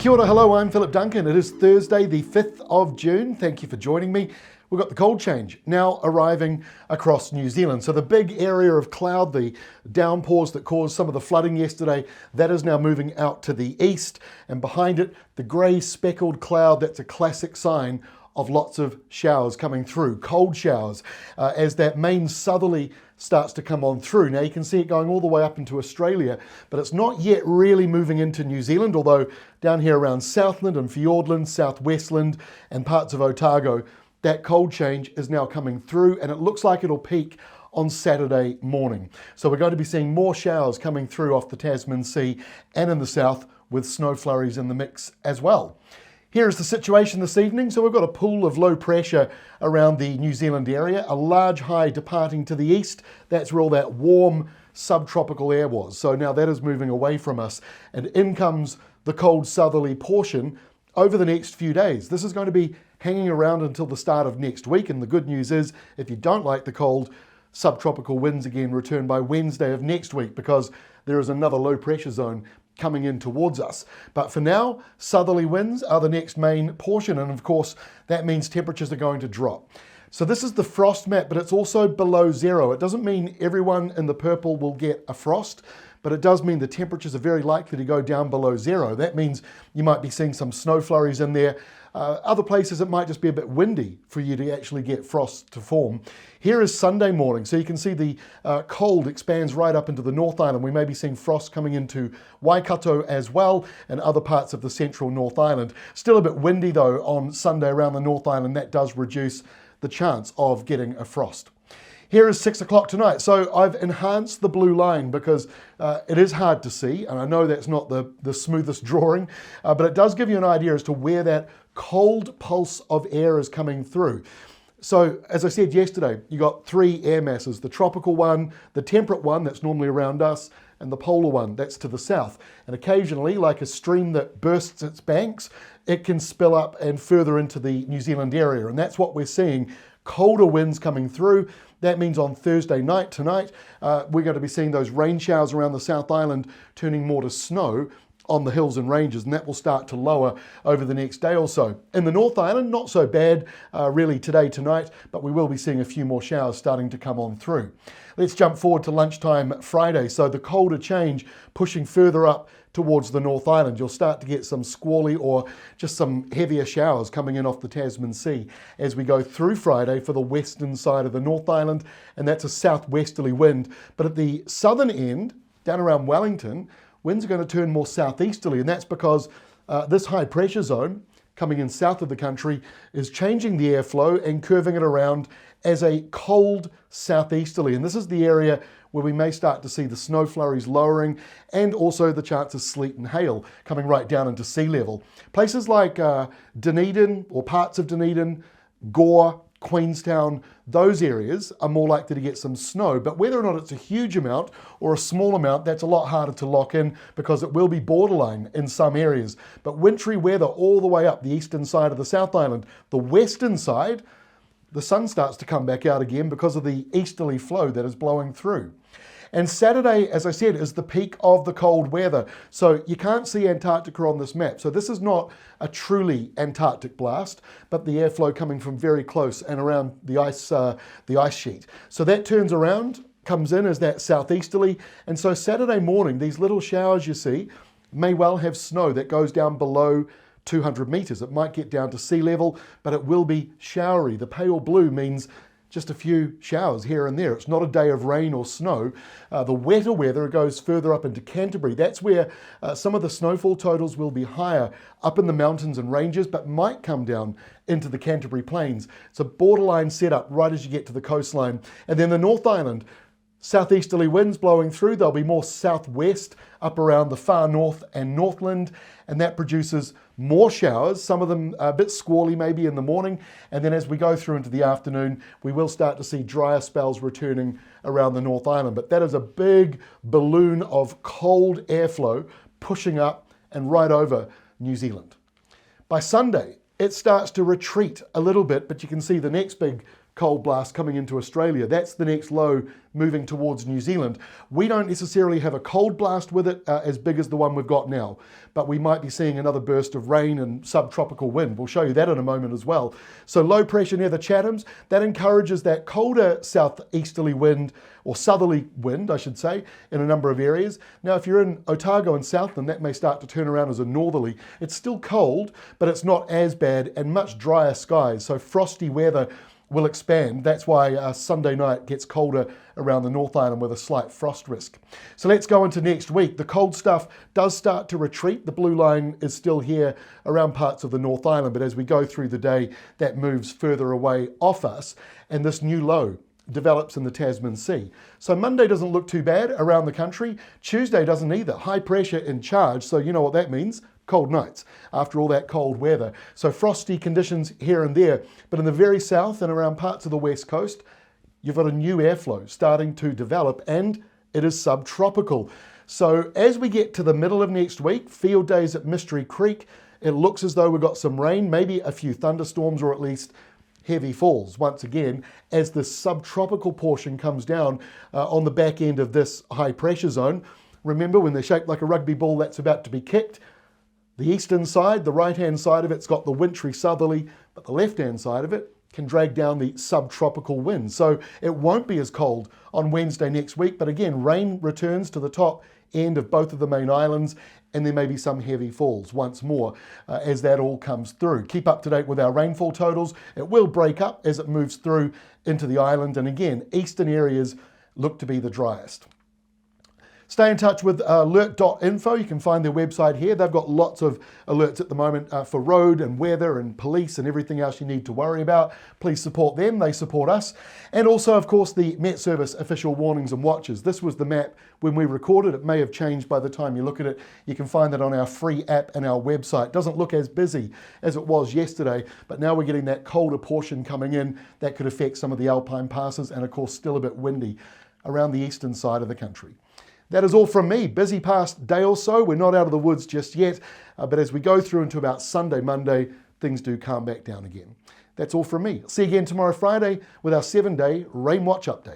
Kia ora, hello, I'm Philip Duncan. It is Thursday, the 5th of June. Thank you for joining me. We've got the cold change now arriving across New Zealand. So the big area of cloud, the downpours that caused some of the flooding yesterday, that is now moving out to the east. And behind it, the grey speckled cloud, that's a classic sign of lots of showers coming through, cold showers, as that main southerly starts to come on through. Now you can see it going all the way up into Australia, but it's not yet really moving into New Zealand, although down here around Southland and Fiordland, Southwestland and parts of Otago, that cold change is now coming through, and it looks like it'll peak on Saturday morning. So we're going to be seeing more showers coming through off the Tasman Sea and in the south, with snow flurries in the mix as well. Here is the situation this evening. So we've got a pool of low pressure around the New Zealand area, a large high departing to the east. That's where all that warm subtropical air was. So now that is moving away from us, and in comes the cold southerly portion over the next few days. This is going to be hanging around until the start of next week. And the good news is, if you don't like the cold, subtropical winds again return by Wednesday of next week, because there is another low pressure zone coming in towards us. But for now, southerly winds are the next main portion, and of course that means temperatures are going to drop. So this is the frost map, but it's also below zero. It doesn't mean everyone in the purple will get a frost, but it does mean the temperatures are very likely to go down below zero. That means you might be seeing some snow flurries in there. Other places it might just be a bit windy for you to actually get frost to form. Here is Sunday morning, so you can see the cold expands right up into the North Island. We may be seeing frost coming into Waikato as well, and other parts of the central North Island. Still a bit windy though on Sunday around the North Island. That does reduce the chance of getting a frost. Here is 6 o'clock tonight. So I've enhanced the blue line because it is hard to see, and I know that's not the smoothest drawing, but it does give you an idea as to where that cold pulse of air is coming through. So as I said yesterday, you got three air masses: the tropical one, the temperate one that's normally around us, and the polar one that's to the south. And occasionally, like a stream that bursts its banks, it can spill up and further into the New Zealand area. And that's what we're seeing, colder winds coming through. That means on Thursday night, tonight, we're going to be seeing those rain showers around the South Island turning more to snow on the hills and ranges, and that will start to lower over the next day or so. In the North Island, not so bad really today, tonight, but we will be seeing a few more showers starting to come on through. Let's jump forward to lunchtime Friday. So the colder change pushing further up towards the North Island. You'll start to get some squally or just some heavier showers coming in off the Tasman Sea as we go through Friday for the western side of the North Island, and that's a southwesterly wind. But at the southern end, down around Wellington, winds are going to turn more southeasterly, and that's because this high pressure zone coming in south of the country is changing the airflow and curving it around as a cold southeasterly. And this is the area where we may start to see the snow flurries lowering, and also the chance of sleet and hail coming right down into sea level. Places like Dunedin or parts of Dunedin, Gore, Queenstown, those areas are more likely to get some snow, but whether or not it's a huge amount or a small amount, that's a lot harder to lock in, because it will be borderline in some areas. But wintry weather all the way up the eastern side of the South Island. The western side, the sun starts to come back out again because of the easterly flow that is blowing through. And Saturday, as I said, is the peak of the cold weather. So you can't see Antarctica on this map. So this is not a truly Antarctic blast, but the airflow coming from very close and around the ice sheet. So that turns around, comes in as that southeasterly. And so Saturday morning, these little showers you see may well have snow that goes down below 200 meters. It might get down to sea level, but it will be showery. The pale blue means just a few showers here and there. It's not a day of rain or snow. The wetter weather goes further up into Canterbury. That's where some of the snowfall totals will be higher up in the mountains and ranges, but might come down into the Canterbury Plains. It's a borderline setup right as you get to the coastline. And then the North Island, southeasterly winds blowing through. There'll be more southwest up around the far north and Northland, and that produces more showers, some of them a bit squally maybe in the morning, and then as we go through into the afternoon, we will start to see drier spells returning around the North Island. But that is a big balloon of cold airflow pushing up and right over New Zealand. By Sunday, it starts to retreat a little bit, but you can see the next big cold blast coming into Australia. That's the next low moving towards New Zealand. We don't necessarily have a cold blast with it as big as the one we've got now, but we might be seeing another burst of rain and subtropical wind. We'll show you that in a moment as well. So low pressure near the Chathams, that encourages that colder southeasterly wind, or southerly wind, I should say, in a number of areas. Now, if you're in Otago and Southland, that may start to turn around as a northerly. It's still cold, but it's not as bad, and much drier skies. So frosty weather will expand. That's why Sunday night gets colder around the North Island with a slight frost risk. So let's go into next week. The cold stuff does start to retreat. The blue line is still here around parts of the North Island, but as we go through the day, that moves further away off us, and this new low develops in the Tasman Sea. So Monday doesn't look too bad around the country. Tuesday doesn't either. High pressure in charge, so you know what that means. Cold nights after all that cold weather. So frosty conditions here and there, but in the very south and around parts of the west coast, you've got a new airflow starting to develop, and it is subtropical. So as we get to the middle of next week, field days at Mystery Creek, it looks as though we've got some rain, maybe a few thunderstorms, or at least heavy falls once again as the subtropical portion comes down on the back end of this high pressure zone. Remember, when they're shaped like a rugby ball that's about to be kicked, the eastern side, the right-hand side of it's got the wintry southerly, but the left-hand side of it can drag down the subtropical wind. So it won't be as cold on Wednesday next week, but again, rain returns to the top end of both of the main islands, and there may be some heavy falls once more as that all comes through. Keep up to date with our rainfall totals. It will break up as it moves through into the island, and again, eastern areas look to be the driest. Stay in touch with alert.info. You can find their website here. They've got lots of alerts at the moment for road and weather and police and everything else you need to worry about. Please support them. They support us. And also, of course, the Met Service official warnings and watches. This was the map when we recorded. It may have changed by the time you look at it. You can find that on our free app and our website. It doesn't look as busy as it was yesterday, but now we're getting that colder portion coming in that could affect some of the alpine passes, and of course still a bit windy around the eastern side of the country. That is all from me. Busy past day or so. We're not out of the woods just yet, but as we go through into about Sunday, Monday, things do calm back down again. That's all from me. See you again tomorrow, Friday, with our 7-day rain watch update.